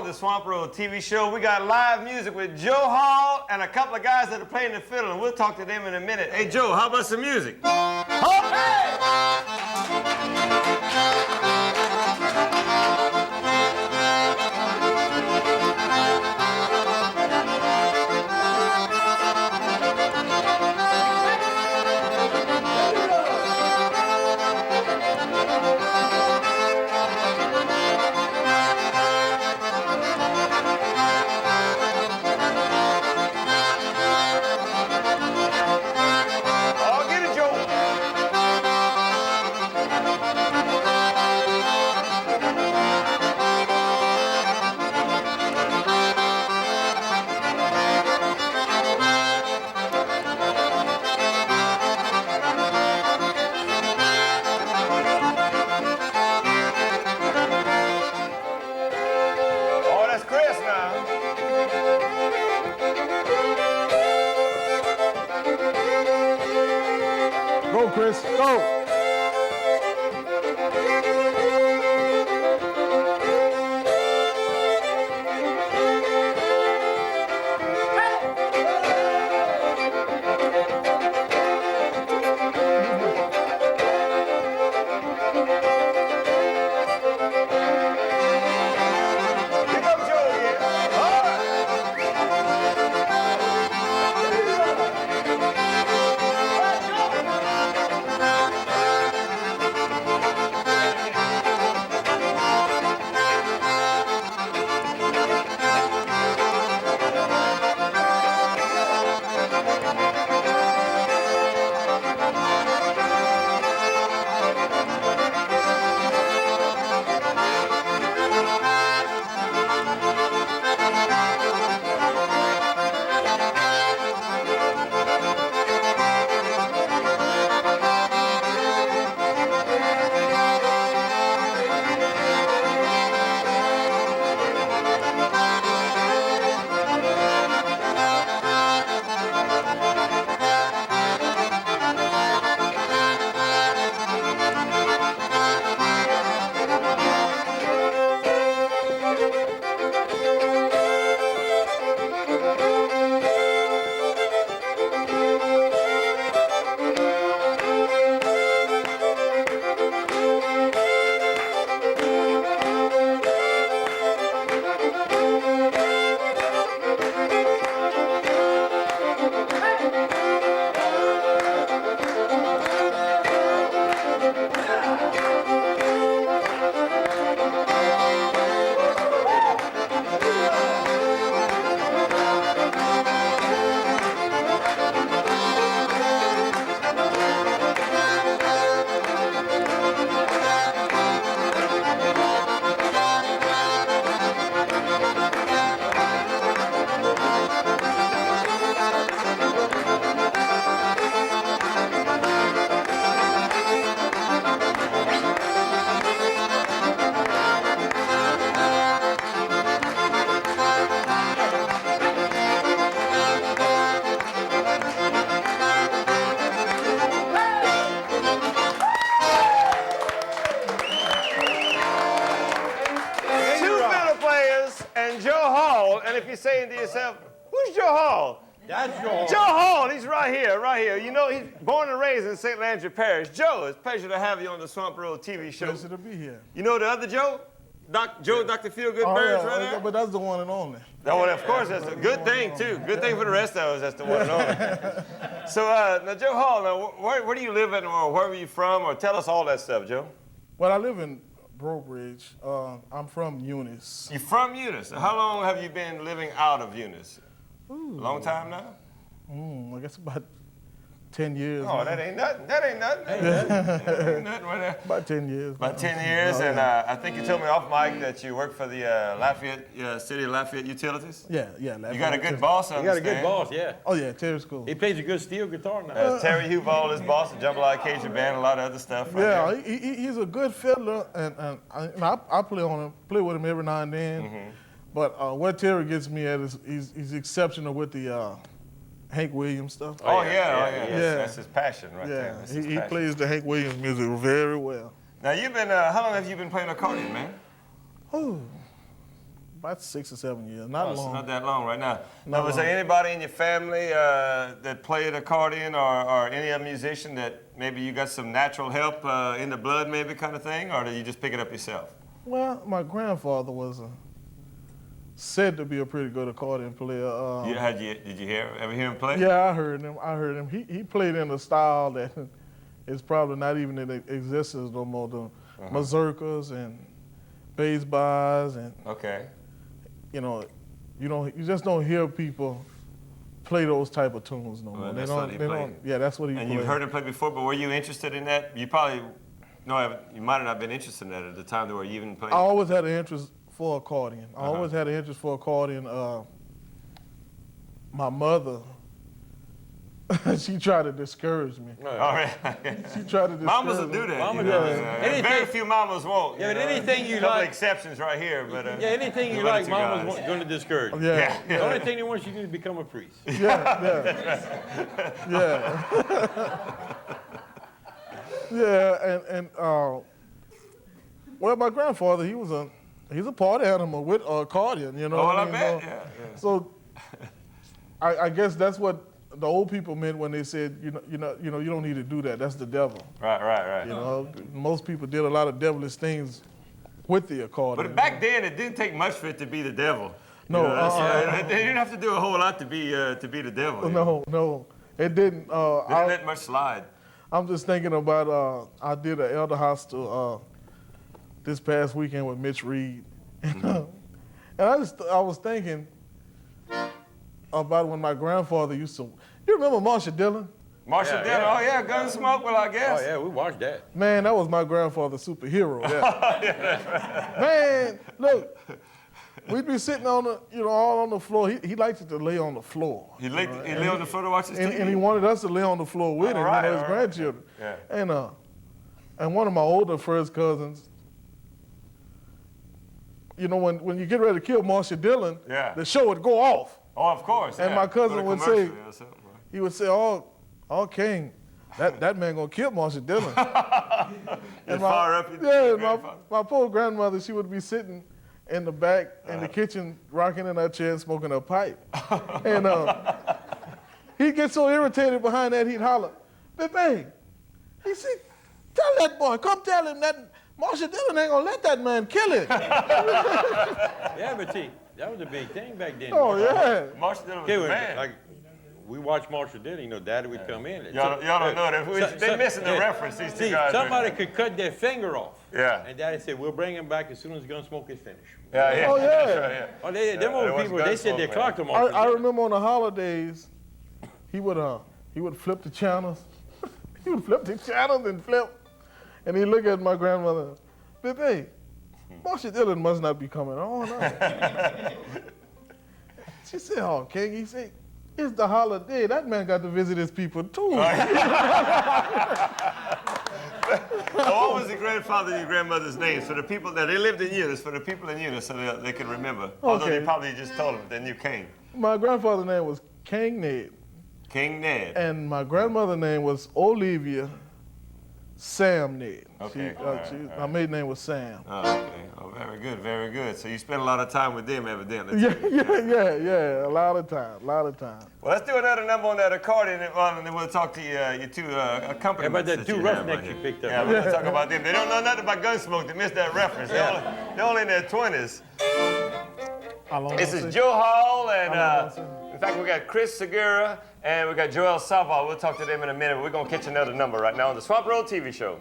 the Swamp Road TV show. We got live music with Joe Hall and a couple of guys that are playing the fiddle, and we'll talk to them in a minute. Hey, Joe, how about some music? Go, Chris, go. And if you're saying to yourself, who's Joe Hall? That's Joe. Joe Hall, he's right here, right here. You know, he's born and raised in St. Landry Parish. Joe, it's a pleasure to have you on the Swamp Road TV show. Pleasure to be here. You know the other Joe? Dr. Feelgood Burns, right there? But that's the one and only. Oh, well, of course, that's a good thing, too. Good thing for the rest of us, that's the one and only. So, now, Joe Hall, now, where do you live in, or where are you from, or tell us all that stuff, Joe. Well, I live in Brobridge. I'm from Eunice. You're from Eunice. How long have you been living out of Eunice? Ooh. Long time now? I guess about 10 years. Oh, that ain't nothing. That ain't nothing. Ain't nothing right there. About 10 years. About 10 years, and I think you told me off mic that you work for the City of Lafayette Utilities? Yeah. Lafayette. You got a good boss, I You got a understand. good boss, yeah. Oh, yeah, Terry's cool. He plays a good steel guitar now. Terry Huval, his boss, the Jambalaya Cajun Band, a lot of other stuff. Right Yeah, there. he's a good fiddler, and I play with him every now and then. Mm-hmm. But where Terry gets me at is he's exceptional with the Hank Williams stuff. Oh, yeah. Yeah. That's his passion right there. Yeah, That's his he passion. plays the Hank Williams music very well. Now, you've been, how long have you been playing accordion, man? Oh, about 6 or 7 years, not So long. not that long right now. Not Now, was there long. anybody in your family that played accordion or any other musician that maybe you got some natural help in the blood maybe kind of thing, or did you just pick it up yourself? Well, my grandfather was said to be a pretty good accordion player. Did you ever hear him play? Yeah, I heard him. He played in a style that is probably not even in existence no more. The mazurkas and bass bars and Okay. you just don't hear people play those type of tunes no more. Well, that's what he played. Yeah, that's what he And played. you've heard him play before, but were you interested in that? You probably, no, you might have not been interested in that at the time where you even played. I always had an interest for accordion. I always had an interest for accordion. My mother, she tried to discourage me. All right. She tried to discourage Mamas will me. do that. Mamas you know. do. Very Anything- few mamas won't. Yeah, but anything you couple like- exceptions right here, but Yeah, anything you the other like, two Mama's guys. going to discourage. you. Yeah, The only thing they want you to do is become a priest. Yeah, and well, my grandfather, he's a party animal with accordion, you know. Oh, well, what I mean? bet. So- Yeah. So, I guess that's what the old people meant when they said, you don't need to do that. That's the devil. Right. You know, most people did a lot of devilish things with the accordion. But back then, it didn't take much for it to be the devil. No, You didn't have to do a whole lot to be the devil. you know. No, it didn't. Didn't let much slide. I'm just thinking about, I did an elder hostel this past weekend with Mitch Reed. And I was thinking about when my grandfather used to, you remember Marsha Dillon? Marshall Yeah, Dillon, yeah. oh yeah, Gunsmoke, well I guess. Oh, yeah, we watched that. Man, that was my grandfather's superhero. Yeah. Man, look, we'd be sitting on all on the floor. He liked to lay on the floor. He lay on the floor to watch his TV. And he wanted us to lay on the floor with him, All right, his all right. grandchildren. Yeah. And one of my older first cousins, when you get ready to kill Marsha Dillon, Yeah. the show would go off. Oh, of course. And yeah. my cousin Go to would commercial, say- or something, right? He would say, "Oh, King, that man gonna kill Marsha Dillon." You'd fire up your Yeah, grandfather. my poor grandmother, she would be sitting in the back in the kitchen, rocking in her chair, and smoking a pipe. And he'd get so irritated behind that, he'd holler, "Baby," he said, "tell that boy, come tell him that Marsha Dillon ain't gonna let that man kill him." Yeah, but see, that was a big thing back then. Oh yeah. Marshall Dillon was Okay, the when, man. like, we watched Marshall Dillon, Daddy would come in. Y'all don't know that. They're missing the reference, these two See, guys. somebody could cut their finger off. Yeah. And Daddy said, we'll bring him back as soon as Gunsmoke is finished. Yeah. Oh, yeah. That's right, yeah. Oh, them it old was people, they said they Gunsmoke, clocked them off. I remember on the holidays, he would flip the channels. He would flip the channels and flip. And he'd look at my grandmother, "Baby, Marsha Dillon must not be coming on." She said, "Oh, King," he said, "it's the holiday. That man got to visit his people too." What was the grandfather and your grandmother's names for the people that they lived in Eunice, for the people in Eunice, so they can remember? Although they Okay. probably just told them they knew King. My grandfather's name was King Ned, King Ned. and my grandmother's name was Olivia Sam Ned. Okay, She, all right, my maiden name was Sam. Oh, okay. Oh, very good, very good. So you spent a lot of time with them, evidently. Yeah, a lot of time. Well, let's do another number on that accordion, and then we'll talk to your two accompaniments. Yeah, about the that two you have roughnecks right you here. picked up. Yeah, we're gonna talk about them. They don't know nothing about Gunsmoke. They missed that reference. They're only in their 20s. This is Joe Hall, and in fact, we got Chris Segura, and we got Joel Savoy. We'll talk to them in a minute. But we're gonna catch another number right now on the Swamp Road TV show.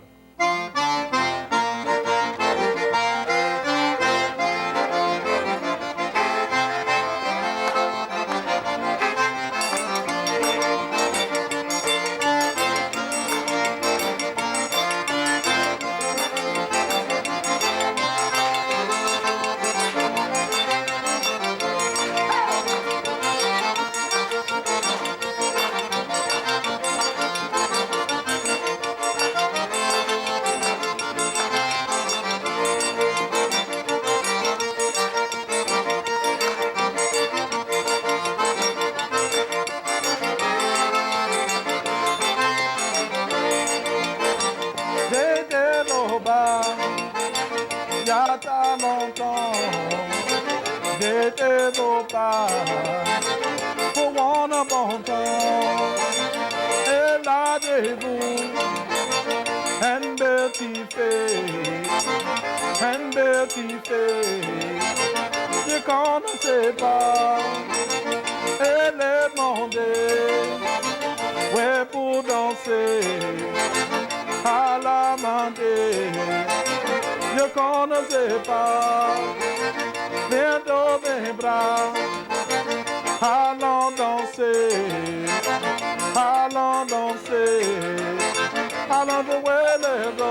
pour un bon temps. Et là, debout, un petit fait, je connaissais pas. Elle est demandée, ouais, pour danser, à la mandée, je connaissais pas. Viens dans mes bras, allons danser, allons danser, allons jouer les dos.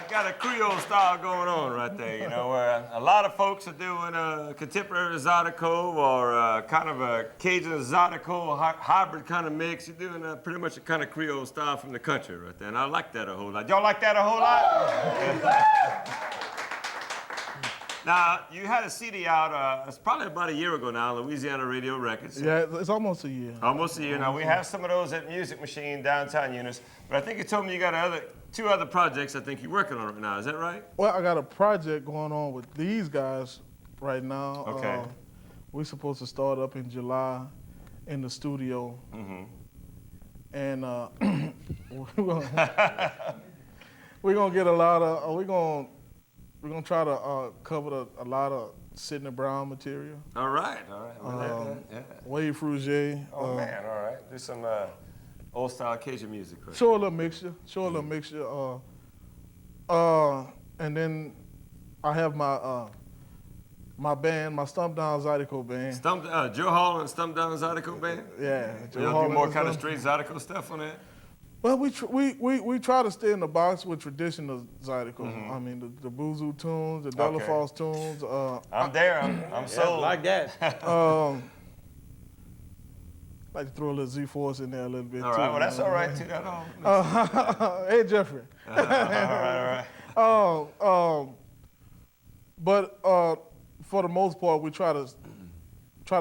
Got a Creole style going on right there, you know, where a lot of folks are doing contemporary zydeco or kind of a Cajun zydeco hybrid kind of mix. You're doing pretty much a kind of Creole style from the country right there, and I like that a whole lot. Y'all like that a whole lot? Now, you had a CD out, it's probably about a year ago now, Louisiana Radio Records. Yeah, it's almost a year. Almost a year. Now, we have some of those at Music Machine, downtown Eunice, but I think you told me you got two other projects I think you're working on right now. Is that right? Well, I got a project going on with these guys right now. Okay. We're supposed to start up in July in the studio. Mm-hmm. And we're gonna get a lot of, we're gonna try to cover a lot of Sidney Brown material. All right. We like that. Yeah. Wave Frugier. Oh man, all right. Do some old style Cajun music. Right? Show a little mixture. And then I have my band, my Stump Down Zydeco band. Joe Hall and Stump Down Zydeco band? Yeah. Y'all do more kind of straight Zydeco stuff on that? Well, we try to stay in the box with traditional Zydeco. I mean, the Boozoo tunes, the Delafosse tunes. I'm there. I'm sold. Like that. Like to throw a little Z-Force in there a little bit all too. right, well, that's all right, too. That all. Hey, Jeffrey. All right. But for the most part, we try to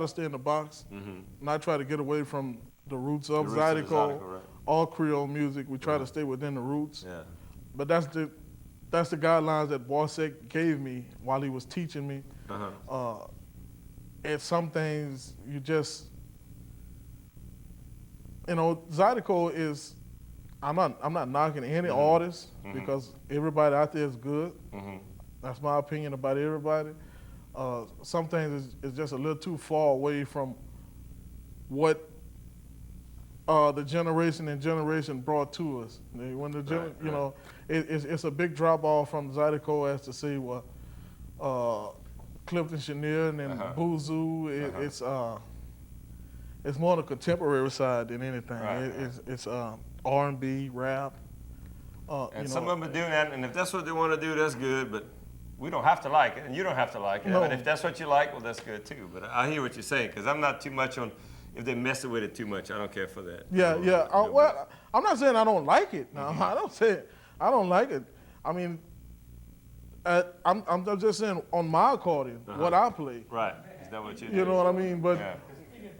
stay in the box, not try to get away from the roots of Zydeco, right. all Creole music. We try to stay within the roots. Yeah. But that's the guidelines that Boisek gave me while he was teaching me. And some things you just, Zydeco is. I'm not knocking any artist because everybody out there is good. That's my opinion about everybody. Some things is just a little too far away from what the generation brought to us. When it's a big drop off from Zydeco as to say, well, Clifton Chenier and then Boozoo. It's more on the contemporary side than anything. It's R&B, rap. And some of them are doing that, and if that's what they want to do, that's good. But we don't have to like it, and you don't have to like it. No. But if that's what you like, well, that's good too. But I hear what you're saying, because I'm not too much on. If they're messing with it too much, I don't care for that. Yeah. Well, I'm not saying I don't like it. No, I don't say I don't like it. I mean, I'm just saying on my accordion, what I play. Right. Is that what you do? You know what I mean? But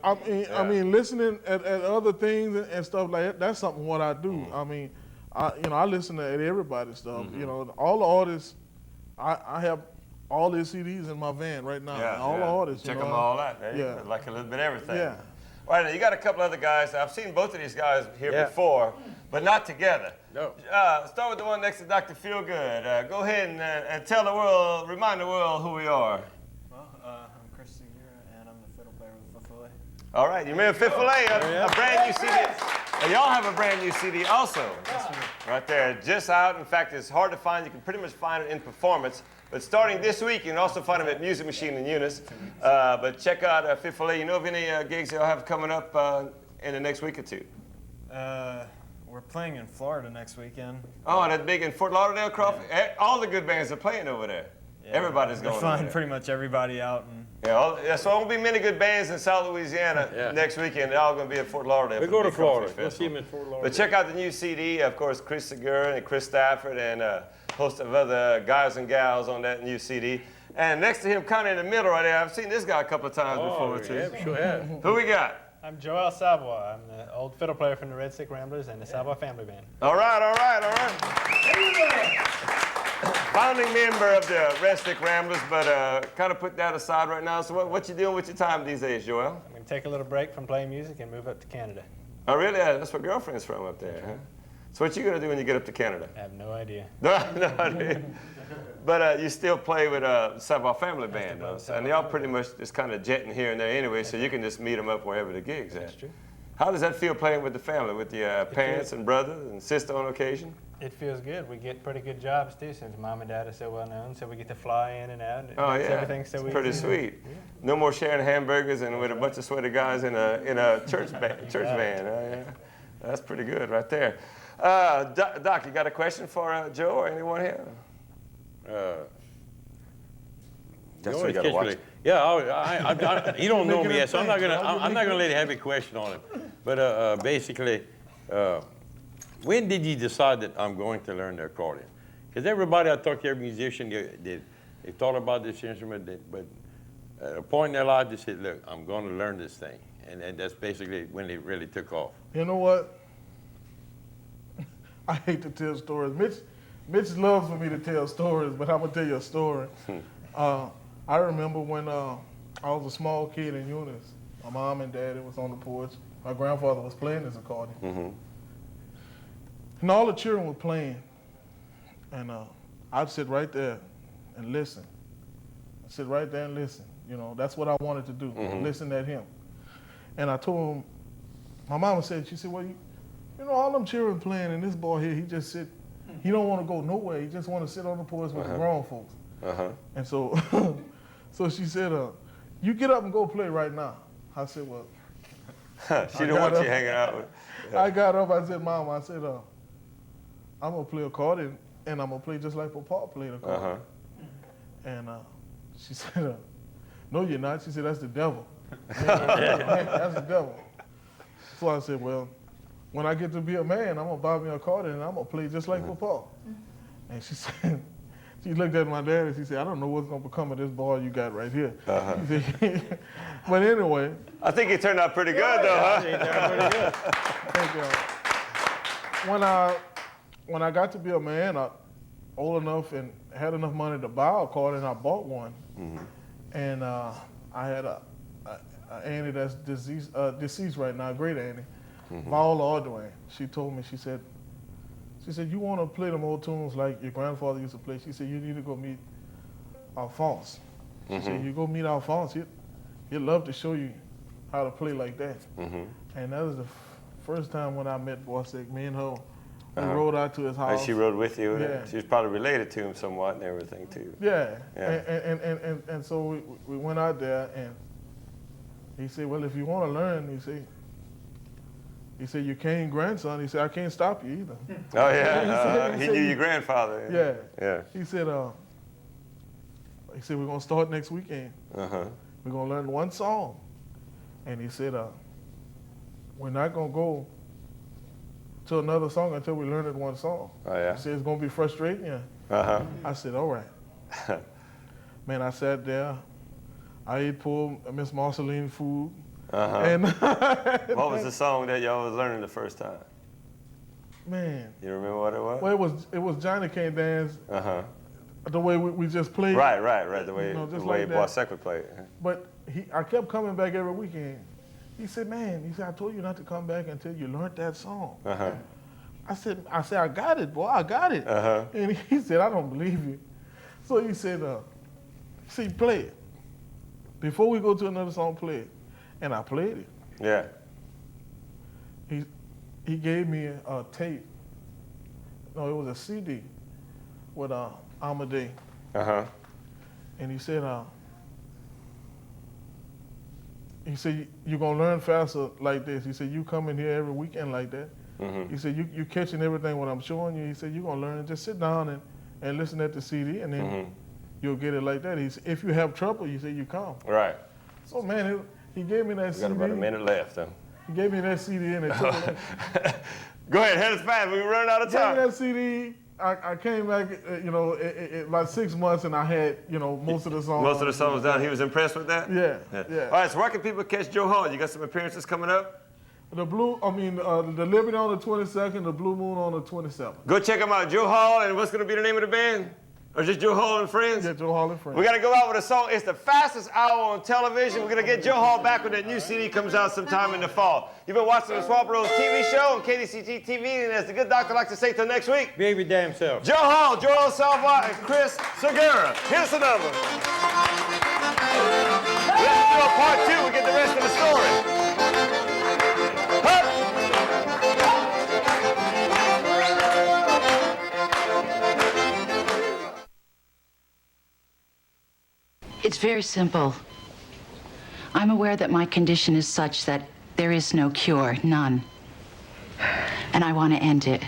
I mean, listening at other things and stuff like that, that's something what I do. I mean, I listen to everybody's stuff. All the artists, I have all their CDs in my van right now. All the artists. Check them all out. Like a little bit of everything. Yeah. All right, now you got a couple other guys. I've seen both of these guys here before, but not together. No. Start with the one next to Dr. Feelgood. Go ahead and tell the world, remind the world who we are. Well, I'm Chris Segura, and I'm the fiddle player with Filet. All right, you remember Fifth Filet, a brand new CD. And y'all have a brand new CD also. Right there, just out. In fact, it's hard to find. You can pretty much find it in performance. But starting this week, you can also find them at Music Machine in Eunice. But check out Fifth Filet. You know of any gigs y'all have coming up in the next week or two? We're playing in Florida next weekend. Oh, that's big in Fort Lauderdale, Crawford? Yeah. All the good bands are playing over there. Yeah, everybody's going over flying there. pretty much everybody out. And So there won't be many good bands in South Louisiana next weekend. They're all going to be at Fort Lauderdale. We go to Florida. We'll see them in Fort Lauderdale. But check out the new CD. Of course, Chris Segura and Chris Stafford and a host of other guys and gals on that new CD. And next to him, kind of in the middle right there, I've seen this guy a couple of times before, too. Yeah, sure have. Who we got? I'm Joel Savoy. I'm the old fiddle player from the Red Stick Ramblers and the Savoy Family Band. All right. Founding member of the Red Stick Ramblers, but kind of put that aside right now. So what you doing with your time these days, Joel? I'm going to take a little break from playing music and move up to Canada. Oh, really? That's where girlfriend's from up there, huh? So what you going to do when you get up to Canada? I have no idea. No idea. But you still play with Savoy Family Band, though. And y'all pretty much just kind of jetting here and there anyway, so you can just meet them up wherever the gig's at. That's true. How does that feel playing with the family, with your parents and brothers and sister on occasion? It feels good. We get pretty good jobs, too, since Mom and Dad are so well known, so we get to fly in and out. Oh, yeah. Everything's so it's easy. pretty sweet. Yeah. No more sharing hamburgers and with a bunch of sweaty guys in a church van. Yeah. That's pretty good right there. Doc, you got a question for Joe or anyone here? That's what you gotta watch. Yeah, you don't know me yet, so I'm not gonna let you have a question on it. But basically, when did you decide that I'm going to learn the accordion? Because everybody I talk to, every musician, they thought about this instrument, but at a point in their life, they said, "Look, I'm going to learn this thing," and that's basically when it really took off. You know what? I hate to tell stories. Mitch loves for me to tell stories, but I'm gonna tell you a story. I remember when I was a small kid in Eunice. My mom and daddy was on the porch. My grandfather was playing his accordion. And all the children were playing. And I'd sit right there and listen. Sit right there and listen. You know, that's what I wanted to do, listen at him. And I told him, my mama said, she said, well, you know, all them children playing, and this boy here, he just sit, he don't want to go nowhere. He just want to sit on the porch with the grown folks. And so, so she said, you get up and go play right now. I said, well. She don't want you hanging out with. Yeah. I got up, I said, Mom, I said, I'm going to play accordion, and I'm going to play just like Papa played accordion. And she said, no, you're not. She said, that's the devil. That's the devil. So I said, well, when I get to be a man, I'm going to buy me an accordion, and I'm going to play just like Papa. And she said, she looked at my dad and she said, I don't know what's going to become of this boy you got right here. Said, but anyway. I think he turned out pretty good, though, huh? He turned out pretty good. Thank you. When I got to be a man, old enough and had enough money to buy an accordion, I bought one. And I had a auntie that's deceased right now, great auntie, Viola Ordway. She told me, she said, you want to play them old tunes like your grandfather used to play. She said, you need to go meet Alphonse. She said, you go meet Alphonse, he'd love to show you how to play like that. And that was the first time when I met Borsek. Me and her, we rode out to his house. And she rode with you? Yeah. She was probably related to him somewhat and everything, too. Yeah. And so we went out there, and he said, well, if you want to learn, he said, you can't, grandson. He said, I can't stop you either. Oh, yeah. He knew your grandfather. Yeah. He said, we're going to start next weekend. We're going to learn one song. And he said, we're not going to go to another song until we learn that one song. Oh, yeah. He said, it's going to be frustrating. I said, all right. Man, I sat there. I ate poor Miss Marceline food. And what was the song that y'all was learning the first time? Man. You remember what it was? Well, it was Johnny Can't Dance. The way we just played. Right. The way, you know, just the way like that. Borsek would play it. But I kept coming back every weekend. He said, man, I told you not to come back until you learned that song. I said, I got it, boy, I got it. And he said, I don't believe you. So he said, see, play it. Before we go to another song, play it. And I played it. Yeah. He gave me a tape. No, it was a CD with Amadee. And he said, you're going to learn faster like this. He said, you come in here every weekend like that. He said, you catching everything what I'm showing you. He said, you're going to learn. Just sit down and listen at the CD, and then you'll get it like that. He said, if you have trouble, you say you come. Right. So, man, he gave me that CD. We got about a minute left, though. He gave me that CD, and it took me. Go ahead, hit us fast. We're running out of time. He gave me that CD. I came back, about 6 months, and I had, most of the songs. Most of the songs down. He was impressed with that? Yeah. All right, so where can people catch Joe Hall? You got some appearances coming up? The Liberty on the 22nd, the Blue Moon on the 27th. Go check them out. Joe Hall, and what's going to be the name of the band? Or just Joe Hall and Friends? Yeah, Joe Hall and Friends. We got to go out with a song. It's the fastest hour on television. We're going to get Joe Hall back when that new CD comes out sometime in the fall. You've been watching the Swamp Rose TV show on KDCG TV, and as the good doctor likes to say, till next week. Behave your damn self. Joe Hall, Joel Savoy, and Chris Segura. Here's the number. We'll have to do a part 2. We get the rest of the story. Hup. It's very simple. I'm aware that my condition is such that there is no cure, none. And I want to end it.